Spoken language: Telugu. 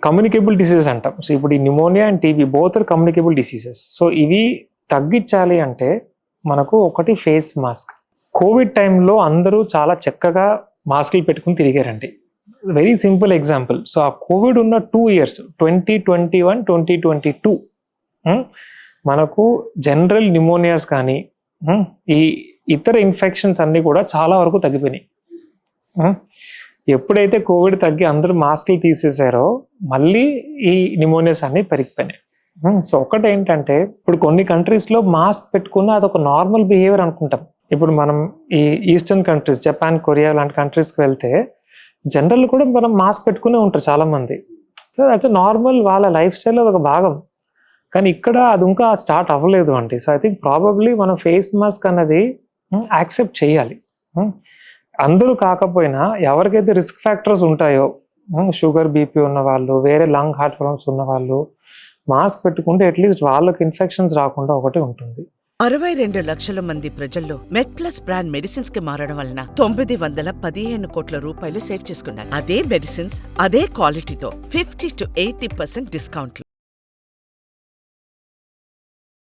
కమ్యూనికేబుల్ డిసీజెస్ అంటాం. సో ఇప్పుడు ఈ pneumonia and TB both are communicable diseases. So ఇవి తగ్గించాలి అంటే మనకు ఒకటి ఫేస్ మాస్క్. కోవిడ్ టైంలో అందరూ చాలా చక్కగా మాస్కులు పెట్టుకుని తిరిగారండి. Very simple example. సో ఆ కోవిడ్ ఉన్న 2 years 2021, 2022 మనకు జనరల్ న్యూమోనియాస్ కానీ ఈ ఇతర ఇన్ఫెక్షన్స్ అన్నీ కూడా చాలా వరకు తగ్గిపోయినాయి. ఎప్పుడైతే కోవిడ్ తగ్గి అందరూ మాస్కులు తీసేశారో మళ్ళీ ఈ న్యూమోనియాస్ అన్నీ పెరిగిపోయినాయి. సో ఒకటి ఏంటంటే ఇప్పుడు కొన్ని కంట్రీస్లో మాస్క్ పెట్టుకున్న అదొక నార్మల్ బిహేవియర్ అనుకుంటాం. ఇప్పుడు మనం ఈ ఈస్టర్న్ కంట్రీస్, జపాన్, కొరియా లాంటి కంట్రీస్కి వెళ్తే జనరల్ కూడా మనం మాస్క్ పెట్టుకునే ఉంటారు చాలామంది. సో అయితే నార్మల్ వాళ్ళ లైఫ్ స్టైల్లో ఒక భాగం. కానీ ఇక్కడ అది ఇంకా స్టార్ట్ అవ్వలేదు అండి. సో ఐ థింక్ ప్రాబబ్లీ మనం ఫేస్ మాస్క్ అన్నది యాక్సెప్ట్ చేయాలి. అందరూ కాకపోయినా ఎవరికైతే రిస్క్ ఫ్యాక్టర్స్ ఉంటాయో, షుగర్, బీపీ ఉన్న వాళ్ళు, వేరే లంగ్ హార్ట్ ప్రాబ్లమ్స్ ఉన్న వాళ్ళు మాస్క్ పెట్టుకుంటే అట్లీస్ట్ వాళ్ళకి ఇన్ఫెక్షన్స్ రాకుండా ఒకటి ఉంటుంది. 62 లక్షల మంది ప్రజల్లో మెడ్ప్లస్ బ్రాండ్ మెడిసిన్స్ కి మారడం వలన 915 కోట్ల రూపాయలు సేవ్ చేసుకున్నారు. అదే మెడిసిన్స్ అదే క్వాలిటీతో 50 to 80% డిస్కౌంట్లు.